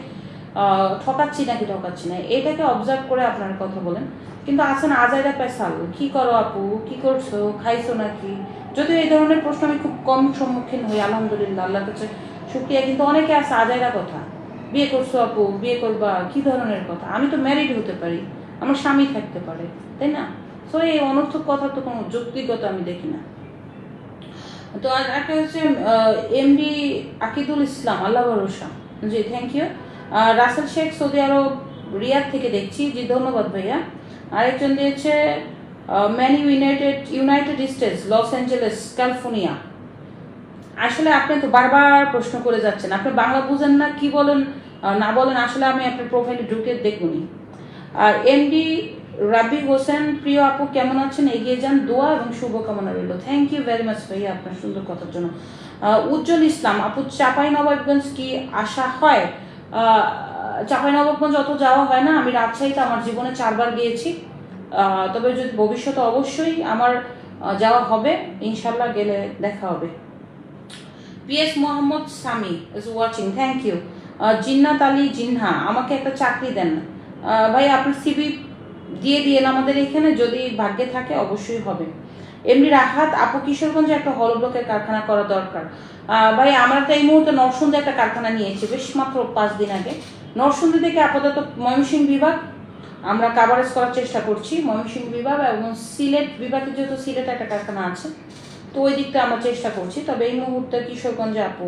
ঠকাচ্ছি নাকি ঠকাচ্ছি না, এটাকে অবজার্ভ করে আপনারা কথা বলেন। কিন্তু আছে না আজাইরা পেশাল, কি করো আপু, কি করছো, খাইছো নাকি? যদিও এই ধরনের প্রশ্ন আমি খুব কম সম্মুখীন হই, আলহামদুলিল্লাহ, আল্লাহর কাছে শুকরিয়া। কিন্তু অনেকে আছে আজাইরা কথা, বিয়ে করছো আপু, বিয়ে করবা, কি ধরনের কথা? আমি তো ম্যারিড হতে পারি, আমার স্বামী থাকতে পারে, তাই না? সো এই অনর্থক কথা তো কোনো যৌক্তিকতা আমি দেখি না। তো আর একটা হচ্ছে এমডি আকিদুল ইসলাম, আল্লাহ ভরসা, জি থ্যাংক ইউ। রাসেল শেখ, সৌদি আরব রিয়াদ থেকে দেখছি, জি ধন্যবাদ ভাইয়া। আরেকজন দিয়েছে Manny United States, Los Angeles, California. আসলে আপনি তো বারবার প্রশ্ন করে যাচ্ছেন, আপনি বাংলা বুঝেন না, কি বলেন না বলেন, আসলে আমি আপনার প্রোফাইলে ঢুকে দেখুনি। আর এমডি রাবি হোসেন, প্রিয় আপু কেমন আছেন, এগিয়ে যান, দোয়া এবং শুভকামনা রইল। থ্যাংক ইউ ভেরি মাচ ভাইয়া আপনার সুন্দর কথার জন্য। উজ্জ্বল ইসলাম, আপু চাঁপাইনবাবগঞ্জ কি আসা হয়? চাঁপাইনবাবগঞ্জ অত যাওয়া হয় না, আমি রাজশাহীতে আমার জীবনে 4 বার গিয়েছি। তবে যদি ভবিষ্যতে অবশ্যই আমার যাওয়া হবে, ইনশাল্লাহ গেলে দেখা হবে। PS Mohammad Sami is watching, thank you. Jinnat Ali Jinna, আমাকে একটা চাকরি দেন। ভাই আপনার সিভি দিয়ে দিয়েন আমাদের এখানে, যদি ভাগ্যে থাকে অবশ্যই হবে। এমনি রাহাত আপু, কিশোরগঞ্জে একটা হল ব্লকের কারখানা করা দরকার। ভাই আমরা তো এই মুহূর্তে নরসিংদীতে একটা কারখানা নিয়েছি বেশ মাত্র 5 দিন আগে। নরসিংদী থেকে আপাতত ময়মনসিংহ বিভাগ আমরা কাভারেজ করার চেষ্টা করছি, ময়মনসিংহ বিভাগ এবং সিলেট বিভাগে, যেহেতু সিলেটে একটা কারখানা আছে, তো ওই দিকটা আমরা চেষ্টা করছি। তবে এই মুহূর্তে কিশোরগঞ্জে আপু,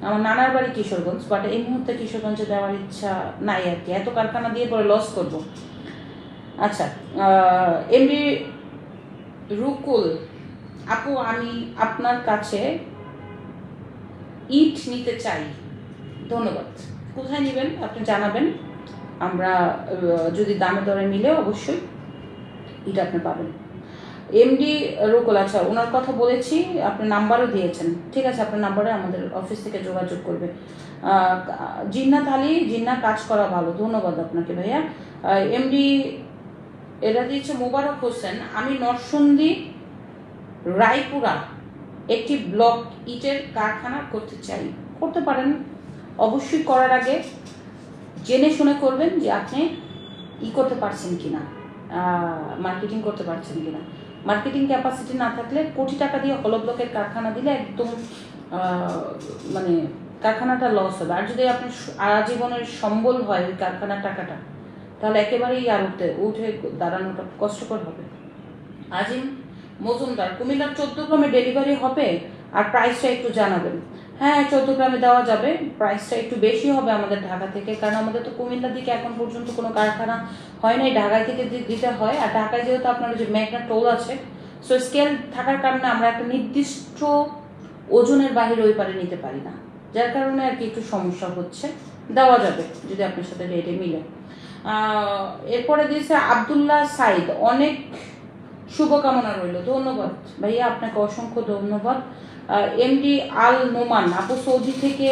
আমার নানার বাড়ি কিশোরগঞ্জ, বাট এই মুহূর্তে কিশোরগঞ্জে দেওয়ার ইচ্ছা নাই আর কি, এত কারখানা দিয়ে পরে লস করব। আচ্ছা, এমনি রুকুল আপু, আমি আপনার কাছে ইট নিতে চাই। ধন্যবাদ। কোথায় নেবেন আপনি জানাবেন, আমরা যদি দামে দরে মিলে অবশ্যই ইট আপনি পাবেন। এমডি রুকুল, আচ্ছা ওনার কথা বলেছি, আপনি নাম্বারও দিয়েছেন, ঠিক আছে, আপনার নাম্বারে আমাদের অফিস থেকে যোগাযোগ করবে। জিন্নাত আলী জিন্না, কাজ করা ভালো, ধন্যবাদ আপনাকে ভাইয়া। এমডি এরা দিয়েছে মোবারক হোসেন, আমি নরসিংদী রায়পুরা একটি ব্লক ইটের কারখানা করতে চাই। করতে পারেন, অবশ্যই করার আগে জেনে শুনে করবেন যে আপনি করতে পারছেন কিনা, মার্কেটিং করতে পারছেন কিনা। মার্কেটিং ক্যাপাসিটি না থাকলে কোটি টাকা দিয়ে হল ব্লকের কারখানা দিলে একদম মানে কারখানাটা লস হবে। আর যদি আপনি আজীবনের সম্বল হয় ওই কারখানার টাকাটা, তাহলে একেবারেই আর উঠে দাঁড়ানোটা কষ্টকর হবে। আজিম মজুমদার, কুমিল্লার 14 গ্রামে ডেলিভারি হবে, আর প্রাইসটা একটু জানাবেন। হ্যাঁ 14 গ্রামে দেওয়া যাবে, প্রাইসটা একটু বেশি হবে আমাদের ঢাকা থেকে, কারণ আমাদের তো কুমিল্লার দিকে এখন পর্যন্ত কোনো কারখানা হয় নাই, ঢাকায় থেকে দিতে হয়। আর ঢাকায় যেহেতু আপনার যে মেঘনা টোল আছে, সো স্কেল থাকার কারণে আমরা একটা নির্দিষ্ট ওজনের বাহিরে ওই পারে নিতে পারি না, যার কারণে আর কি একটু সমস্যা হচ্ছে। দেওয়া যাবে যদি আপনার সাথে রেটে মিলে। এরপরে দিয়েছে আবদুল্লাহ সাইদ, অনেক শুভকামনা রইল। ধন্যবাদ ভাইয়া, আপনাকে অসংখ্য ধন্যবাদ। এমডি আল নোমান আপু, সৌদি থেকে,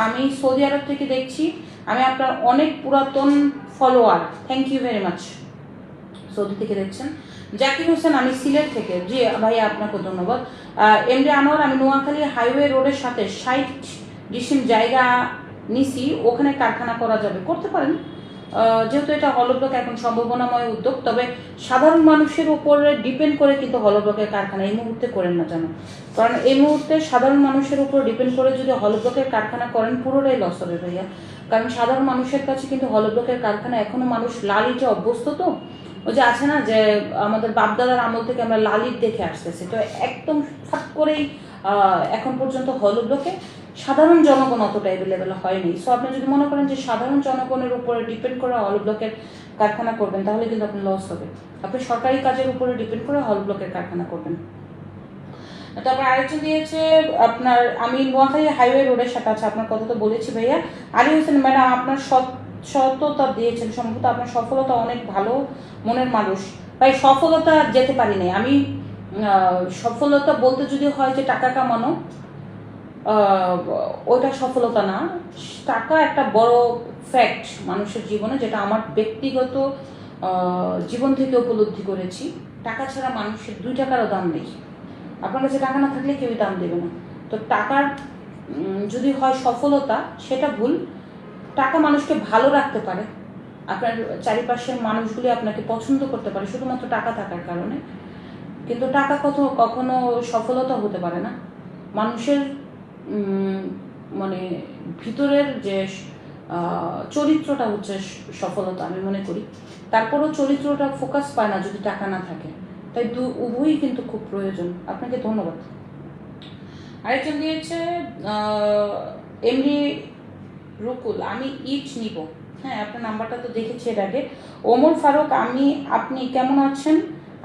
আমি সৌদি আরব থেকে দেখছি, আমি আপনার অনেক পুরাতন follower, thank you very much. Saudi থেকে দেখছেন। জাকির হোসেন, আমি সিলেট থেকে, জি ভাইয়া আপনাকে ধন্যবাদ। এমডি আনোয়ার, আমি নোয়াখালী হাইওয়ে রোডের সাথে 60 ডিসিম জায়গা নিছি, ওখানে কারখানা করা যাবে। করতে পারেন, যেহেতু এটা হল ব্লক এখন সম্ভাবনাময় উদ্যোগ, তবে সাধারণ মানুষের উপরে ডিপেন্ড করে কিন্তু হল ব্লকের কারখানা এই মুহূর্তে করেন না জানো, কারণ এই মুহূর্তে সাধারণ মানুষের উপর ডিপেন্ড করে যদি হল ব্লকের কারখানা করেন পুরোটাই লস হবে ভাইয়া। কারণ সাধারণ মানুষের কাছে কিন্তু হল ব্লকের কারখানা এখনো মানুষ লাল ইটে অভ্যস্ত, তো ওই যে আছে না যে আমাদের বাপদাদার আমল থেকে আমরা লাল ইট দেখে আসতেছি, তো একদম ফাট করেই এখন পর্যন্ত হল ব্লকে সাধারণ জনগণ অতটা অ্যাভেলেবেল হয়নি। সো আপনি যদি মনে করেন যে সাধারণ জনগণের উপরে ডিপেন্ড করে হল ব্লকের কারখানা করবেন, তাহলে কিন্তু আপনার লস হবে। আপনি সরকারি কাজের উপরে ডিপেন্ড করে হল ব্লকের কারখানা করবেন। তারপর আরেকটা দিয়েছে আপনার, আমি নোয়াখালী হাইওয়ে রোডের সাথে আছে, আপনার কথা তো বলেছি ভাইয়া। আলী হোসেন ম্যাডাম, আপনার সততা দিয়েছেন, সম্ভবত আপনার সফলতা, অনেক ভালো মনের মানুষ ভাই। সফলতা যেতে পারি নাই আমি, সফলতা বলতে যদি হয় যে টাকা কামানো, ওইটা সফলতা না। টাকা একটা বড় ফ্যাক্ট মানুষের জীবনে, যেটা আমার ব্যক্তিগত জীবন থেকে উপলব্ধি করেছি। টাকা ছাড়া মানুষের 2 টাকারও দাম নেই। আপনার কাছে টাকা না থাকলে কেউই দাম দেবে না। তো টাকার যদি হয় সফলতা, সেটা ভুল। টাকা মানুষকে ভালো রাখতে পারে, আপনার চারিপাশের মানুষগুলি আপনাকে পছন্দ করতে পারে শুধুমাত্র টাকা থাকার কারণে, কিন্তু টাকা কখনো সফলতা হতে পারে না। মানুষের মানে ভিতরের যে চরিত্রটা হচ্ছে সফলতা আমি মনে করি। তারপরও চরিত্রটা ফোকাস পায় না যদি টাকা না থাকে, তাই উভয়ই কিন্তু খুব প্রয়োজন। আপনাকে ধন্যবাদ। আরেকজন দিয়েছে এমডি রুকুল, আমি ইট নিব। হ্যাঁ আপনার নাম্বারটা তো দেখেছি এর আগে। ওমর ফারুক, আপনি কেমন আছেন,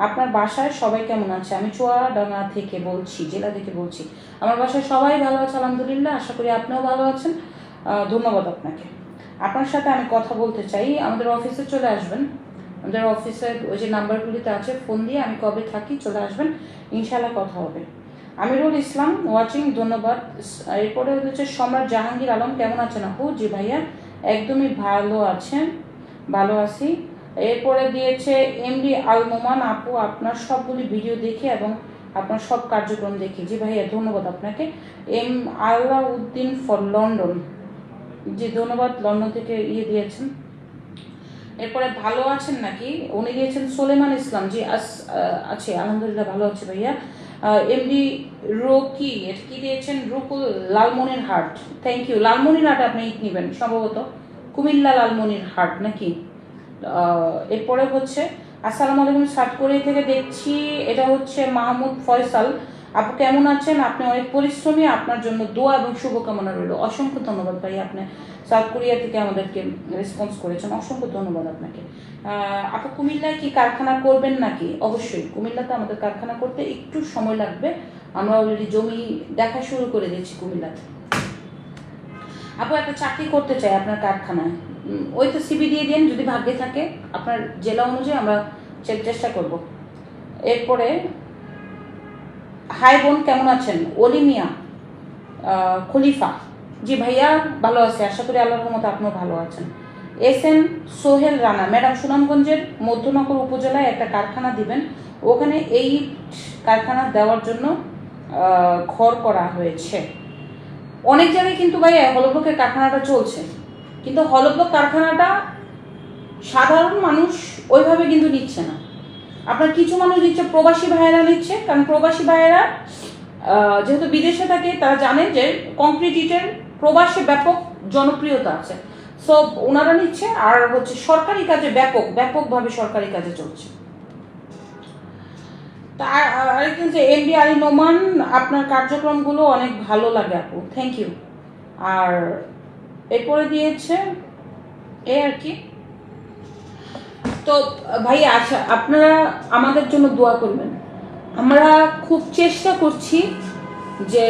আপনার বাসায় সবাই কেমন আছে? আমি চুয়াডাঙ্গা থেকে বলছি, জেলা থেকে বলছি। আমার বাসায় সবাই ভালো আছে আলহামদুলিল্লাহ, আশা করি আপনিও ভালো আছেন। ধন্যবাদ আপনাকে। আপনার সাথে আমি কথা বলতে চাই, আমাদের অফিসে চলে আসবেন। আমাদের অফিসের ওই যে নাম্বারগুলিতে আছে, ফোন দিয়ে আমি কবে থাকি চলে আসবেন, ইনশাল্লাহ কথা হবে। আমিরুল ইসলাম ওয়াচিং, ধন্যবাদ। এরপরে হচ্ছে সম্রাট জাহাঙ্গীর আলম, কেমন আছেন আপু? জি ভাইয়া একদমই ভালো আছেন? ভালো আছি। এরপরে দিয়েছে এমডি আল নোমান আপু, আপনার সবগুলি ভিডিও দেখি এবং আপনার সব কার্যক্রম দেখি। জি ভাইয়া, ধন্যবাদ আপনাকে। এম আলাউদ্দিন ফর লন্ডন, জি ধন্যবাদ, লন্ডন থেকে দিয়েছেন। এরপরে ভালো আছেন নাকি, উনি দিয়েছেন সোলেমান ইসলাম। জি আছি, আলহামদুলিল্লাহ ভালো আছে ভাইয়া। এমডি রকি এটা কি দিয়েছেন, রুকুল লালমনির হাট, থ্যাংক ইউ। লালমনির হাট আপনি নেবেন সম্ভবত, কুমিল্লা লালমনির হাট নাকি। এরপরে হচ্ছে আসসালামু আলাইকুম, সাতকড়ি থেকে দেখছি, এটা হচ্ছে মাহমুদ ফয়সাল। আপু কেমন আছেন? আপনি অনেক পরিশ্রমী, আপনার জন্য দোয়া এবং শুভকামনা রইল। অসংখ্য ধন্যবাদ ভাই, আপনি সাউথ কোরিয়া থেকে আমাদেরকে রেসপন্স করেছেন, অসংখ্য ধন্যবাদ আপনাকে। আপু কুমিল্লায় কি কারখানা করবেন নাকি? অবশ্যই, কুমিল্লাতে আমাদের কারখানা করতে একটু সময় লাগবে, আমরা অলরেডি জমি দেখা শুরু করে দিয়েছি কুমিল্লাতে। আপু একটা চাকরি করতে চাই আপনার কারখানায়, ওই তো সিবি দিয়ে দিন, যদি ভাগ্যে থাকে আপনার জেলা অনুযায়ী আমরা চেষ্টা করব। এরপরে হাই বোন কেমন আছেন, অলিমিয়া খলিফা, জি ভাইয়া ভালো আছে, আশা করি আল্লাহর রহমতে আপনিও ভালো আছেন। S N Sohel Rana, madam সুনামগঞ্জের মধ্যনগর উপজেলায় একটা কারখানা দিবেন, ওখানে এই কারখানা দেওয়ার জন্য ঘর করা হয়েছে। অনেক জায়গায় কিন্তু ভাইয়া হলব্লকের কারখানাটা চলছে, কিন্তু হলব্লক কারখানাটা সাধারণ মানুষ ওইভাবে কিন্তু নিচ্ছে না। আপনার কিছু মানুষ নিচ্ছে, প্রবাসী ভাইয়েরা নিচ্ছে, কারণ প্রবাসী ভাইয়েরা যেহেতু বিদেশে থাকে তারা জানেন যে কংক্রিট ইটের প্রবাসে ব্যাপক জনপ্রিয়তা আছে, সো ওনারা নিচ্ছে। আর হচ্ছে সরকারি কাজে ব্যাপকভাবে সরকারি কাজে চলছে। তা আরেকজন যে এমডি আলী নোমান, আপনার কার্যক্রমগুলো অনেক ভালো লাগে আপু, থ্যাংক ইউ। আর এরপরে দিয়েছে আর কি। তো ভাই আচ্ছা, আপনারা আমাদের জন্য দোয়া করবেন। আমরা খুব চেষ্টা করছি যে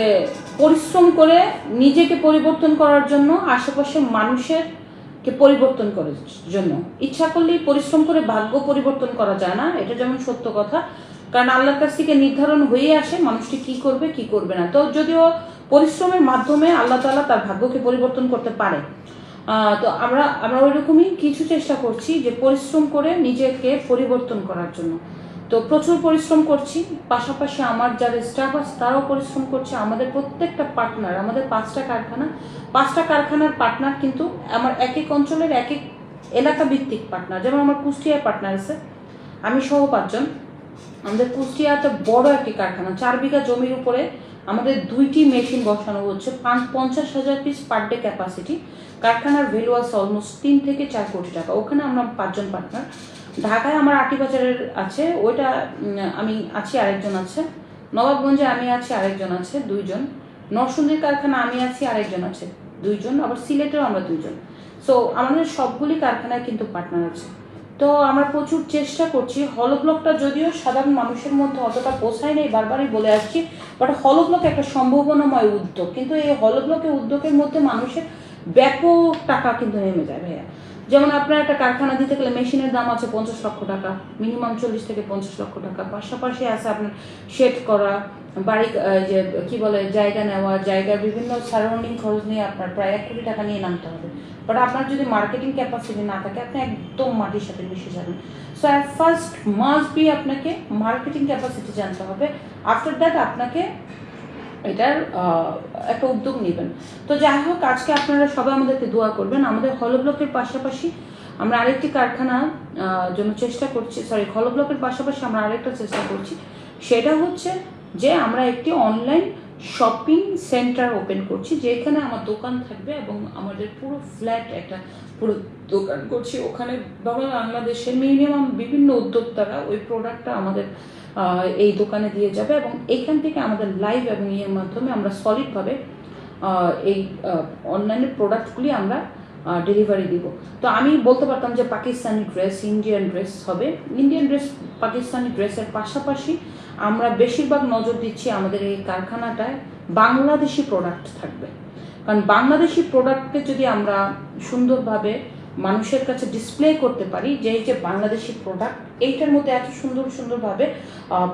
পরিশ্রম করে নিজেকে পরিবর্তন করার জন্য, আশেপাশের মানুষেরকে পরিবর্তন করার জন্য। ইচ্ছা করলেই পরিশ্রম করে ভাগ্য পরিবর্তন করা যায় না, এটা যেমন সত্য কথা, কারণ আল্লাহর কাছ থেকে নির্ধারণ হয়ে আসে মানুষটি কি করবে কি করবে না। তো যদিও পরিশ্রমের মাধ্যমে আল্লাহ তাআলা তার ভাগ্যকে পরিবর্তন করতে পারে, তো আমরা ওইরকমই কিছু চেষ্টা করছি যে পরিশ্রম করে নিজেকে পরিবর্তন করার জন্য। তো প্রচুর পরিশ্রম করছি, পাশাপাশি আমার যারা স্টাফ আছে তারাও পরিশ্রম করছে। আমাদের প্রত্যেকটা পার্টনার, আমাদের 5টা কারখানার পার্টনার কিন্তু আমার এক এক অঞ্চলের এক এক এলাকা ভিত্তিক পার্টনার। যেমন আমার কুষ্টিয়ার পার্টনার আছে, আমি সহ 5 জন। আমাদের কুষ্টিয়াতে বড় একটি কারখানা, 4 বিঘা জমির উপরে আমাদের 2টি মেশিন বসানো হচ্ছে, 50,000 পিস পার ডে ক্যাপাসিটি। কারখানার ভ্যালু আছে অলমোস্ট 3 থেকে 4 কোটি টাকা। ওখানে আমরা 5 জন পার্টনার। ঢাকায় আমার আটিবাজারের আছে, ওইটা আমি আছি, আরেকজন আছে। নবাবগঞ্জে আমি আছি, আরেকজন আছে, 2 জন। নরসিংদীর কারখানা আমি আছি, আরেকজন আছে, 2 জন। আবার সিলেটেও আমরা 2 জন। সো আমাদের সবগুলি কারখানায় কিন্তু পার্টনার আছে। তো আমরা প্রচুর চেষ্টা করছি। হলব্লকটা যদিও সাধারণ মানুষের মধ্যে অতটা পৌঁছায় নেই, বারবারই বলে আসছি, বাট হলব্লক একটা সম্ভাবনাময় উদ্যোগ, কিন্তু এই হলব্লকের উদ্যোগের মধ্যে মানুষের ব্যাপক টাকা কিন্তু নেমে যায় ভাইয়া। যেমন আপনার একটা কারখানা দিতে গেলে মেশিনের দাম আছে 50 লক্ষ টাকা, মিনিমাম 40 থেকে 50 লক্ষ টাকা। পাশাপাশি আছে আপনার শেড করা, বাড়ি যে কি বলে জায়গা নেওয়া, জায়গার বিভিন্ন সারাউন্ডিং খরচ নিয়ে আপনার প্রায় 1 কোটি টাকা নিয়ে নামতে হবে। বাট আপনার যদি মার্কেটিং ক্যাপাসিটি না থাকে, আপনি একদম মাটির সাথে মিশে যাবেন। So at first must be আপনাকে মার্কেটিং ক্যাপাসিটি জানতে হবে, আফটার দ্যাট আপনাকে এটার একটা উদ্যোগ নেবেন। তো যাই হোক, আজকে আপনারা সবাই আমাদেরকে দোয়া করবেন। আমাদের হলব্লকের পাশাপাশি আমরা আরেকটি কারখানা জন্য চেষ্টা করছি, হলব্লকের পাশাপাশি আমরা আরেকটা চেষ্টা করছি, সেটা হচ্ছে যে আমরা একটি অনলাইন শপিং সেন্টার ওপেন করছি, যেখানে আমার দোকান থাকবে এবং আমাদের পুরো ফ্ল্যাট একটা পুরো দোকান করছি। ওখানে বাংলাদেশের মিনিমাম বিভিন্ন উদ্যোক্তারা ওই প্রোডাক্টটা আমাদের এই দোকানে দিয়ে যাবে, এবং এইখান থেকে আমাদের লাইভ এবং ইয়ের মাধ্যমে আমরা সলিডভাবে এই অনলাইনের প্রোডাক্টগুলি আমরা ডেলিভারি দিব। তো আমি বলতে পারতাম যে পাকিস্তানি ড্রেস, ইন্ডিয়ান ড্রেস হবে। ইন্ডিয়ান ড্রেস, পাকিস্তানি ড্রেসের পাশাপাশি আমরা বেশিরভাগ নজর দিচ্ছি আমাদের এই কারখানাটায় বাংলাদেশি প্রোডাক্ট থাকবে, কারণ বাংলাদেশি প্রোডাক্টকে যদি আমরা সুন্দরভাবে মানুষের কাছে ডিসপ্লে করতে পারি যে এই যে বাংলাদেশি প্রোডাক্ট, এইটার মধ্যে এত সুন্দরভাবে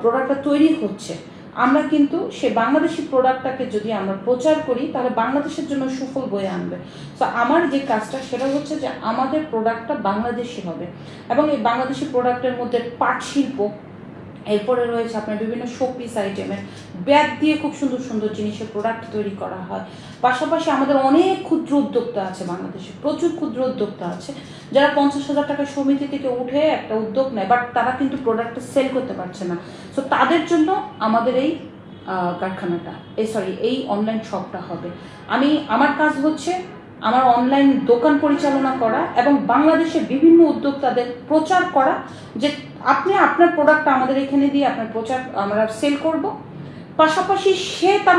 প্রোডাক্টটা তৈরি হচ্ছে, আমরা কিন্তু সে বাংলাদেশি প্রোডাক্টটাকে যদি আমরা প্রচার করি তাহলে বাংলাদেশের জন্য সুফল বয়ে আনবে। তো আমার যে কাজটা সেটা হচ্ছে যে আমাদের প্রোডাক্টটা বাংলাদেশি হবে, এবং এই বাংলাদেশি প্রোডাক্টের মধ্যে পাট শিল্প, এরপরে রয়েছে আপনার বিভিন্ন শোপিস আইটেমের ব্যাগ দিয়ে খুব সুন্দর সুন্দর জিনিসের প্রোডাক্ট তৈরি করা হয়। পাশাপাশি আমাদের অনেক ক্ষুদ্র উদ্যোক্তা আছে বাংলাদেশে, প্রচুর ক্ষুদ্র উদ্যোক্তা আছে যারা 50,000 টাকা সমিতি থেকে উঠে একটা উদ্যোগ নেয়, বাট তারা কিন্তু প্রোডাক্টটা সেল করতে পারছে না। সো তাদের জন্য আমাদের এই কারখানাটা এই অনলাইন শপটা হবে। আমার কাজ হচ্ছে আমার অনলাইন দোকান পরিচালনা করা এবং বাংলাদেশের বিভিন্ন উদ্যোক্তাদের প্রচার করা যে আপনি আপনার প্রোডাক্টটা আমাদের এখানে দিয়ে আপনার প্রচার আমরা সেল করব। পাশাপাশি সে তার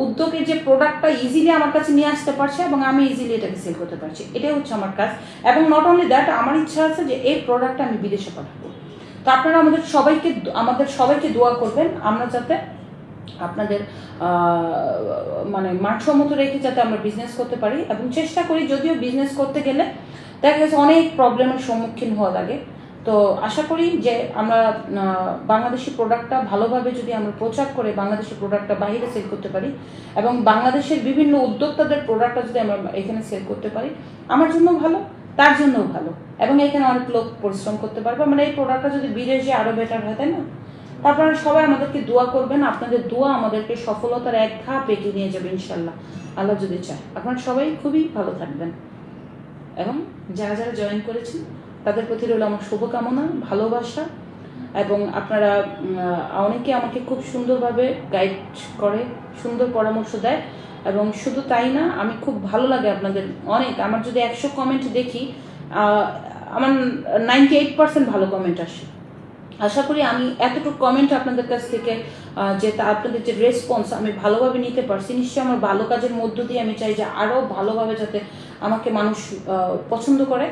উদ্যোগের যে প্রোডাক্টটা ইজিলি আমার কাছে নিয়ে আসতে পারছে এবং আমি ইজিলি এটাকে সেল করতে পারছি, এটাই হচ্ছে আমার কাজ। এবং নট অনলি দ্যাট, আমার ইচ্ছা আছে যে এই প্রোডাক্টটা আমি বিদেশে পাঠাবো। তো আপনারা আমাদের সবাইকে দোয়া করবেন আমরা যাতে আপনাদের মানে মানসম্মত রেখে যাতে আমরা বিজনেস করতে পারি, এবং চেষ্টা করি যদিও বিজনেস করতে গেলে দেখা গেছে অনেক প্রবলেমের সম্মুখীন হওয়া লাগে। তো আশা করি যে আমরা বাংলাদেশি প্রোডাক্টটা ভালোভাবে যদি আমরা প্রচার করে বাংলাদেশি প্রোডাক্টটা বাইরে সেল করতে পারি এবং বাংলাদেশের বিভিন্ন উদ্যোক্তাদের প্রোডাক্টটা যদি আমরা এখানে সেল করতে পারি, আমার জন্য ভালো, তার জন্যও ভালো, এবং এখানে অনেক লোক পরিশ্রম করতে পারবে। মানে এই প্রোডাক্টটা যদি বিদেশে আরও বেটার হয়, তাই না? তারপরে সবাই আমাদেরকে দোয়া করবেন, আপনাদের দোয়া আমাদেরকে সফলতার এক ধাপ এগিয়ে নিয়ে যাবে ইনশাল্লাহ, আল্লাহ যদি চায়। আপনারা সবাই খুবই ভালো থাকবেন, এবং যারা যারা জয়েন করেছেন তাদের প্রতি রইল আমার শুভকামনা, ভালোবাসা, এবং আপনারা অনেকে আমাকে খুব সুন্দরভাবে গাইড করে, সুন্দর পরামর্শ দেয়। এবং শুধু তাই না, আমি খুব ভালো লাগে আপনাদের আমার যদি 100 কমেন্ট দেখি, আমার 98% ভালো কমেন্ট আসে। আশা করি আমি এতটুকু কমেন্ট আপনাদের কাছ থেকে আপনাদের যে রেসপন্স আমি ভালোভাবে নিতে পারছি, নিশ্চয়ই আমার ভালো কাজের মধ্য দিয়ে আমি চাই যে আরও ভালোভাবে যাতে আমাকে মানুষ পছন্দ করে,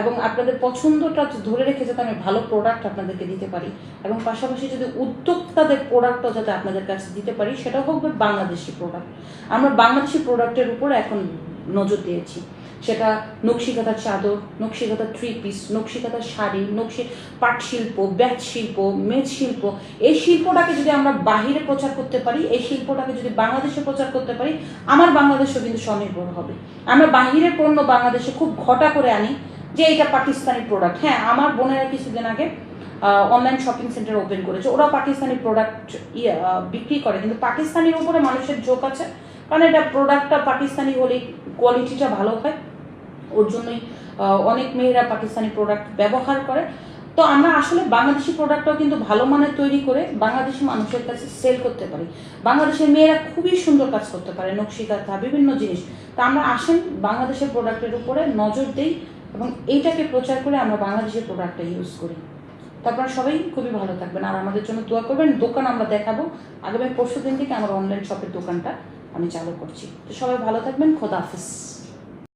এবং আপনাদের পছন্দটা ধরে রেখে যাতে আমি ভালো প্রোডাক্ট আপনাদেরকে দিতে পারি, এবং পাশাপাশি যদি উদ্যোক্তাদের প্রোডাক্টও যাতে আপনাদের কাছে দিতে পারি, সেটাও হবে বাংলাদেশি প্রোডাক্ট। আমরা বাংলাদেশি প্রোডাক্টের উপর এখন নজর দিয়েছি, সেটা নকশিকাঁথার চাদর, নকশিকাঁথার 3 পিস, নকশিকাঁথার শাড়ি, পাট শিল্প, ব্যাগ শিল্প, মেজ শিল্প। এই শিল্পটাকে যদি আমরা বাহিরে প্রচার করতে পারি, এই শিল্পটাকে যদি বাংলাদেশে প্রচার করতে পারি, আমার বাংলাদেশও কিন্তু স্বনির্ভর হবে। আমরা বাহিরের পণ্য বাংলাদেশে খুব ঘটা করে আনি যে এটা পাকিস্তানি প্রোডাক্ট। হ্যাঁ, আমার বোনেরা কিছুদিন আগে অনলাইন শপিং সেন্টার ওপেন করেছে, ওরা পাকিস্তানি প্রোডাক্ট বিক্রি করে, কিন্তু পাকিস্তানির উপরে মানুষের ঝোঁক আছে, কারণ এটা প্রোডাক্টটা পাকিস্তানি হলে কোয়ালিটিটা ভালো হয়, ওর জন্যই অনেক মেয়েরা পাকিস্তানি প্রোডাক্ট ব্যবহার করে। তো আমরা আসলে বাংলাদেশি প্রোডাক্টটাও কিন্তু ভালো মানের তৈরি করে বাংলাদেশি মানুষের কাছে সেল করতে পারি। বাংলাদেশের মেয়েরা খুবই সুন্দর কাজ করতে পারে, নকশিকাঁথা, বিভিন্ন জিনিস। তো আমরা আসেন বাংলাদেশের প্রোডাক্টের উপরে নজর দেই এবং এইটাকে প্রচার করে আমরা বাংলাদেশের প্রোডাক্টটা ইউজ করি। তো আপনারা সবাই খুবই ভালো থাকবেন আর আমাদের জন্য দোয়া করবেন। দোকান আমরা দেখাবো আগামী পরশু দিন থেকে আমার অনলাইন শপের দোকানটা আমি চালু করছি। তো সবাই ভালো থাকবেন, খোদা হাফেজ।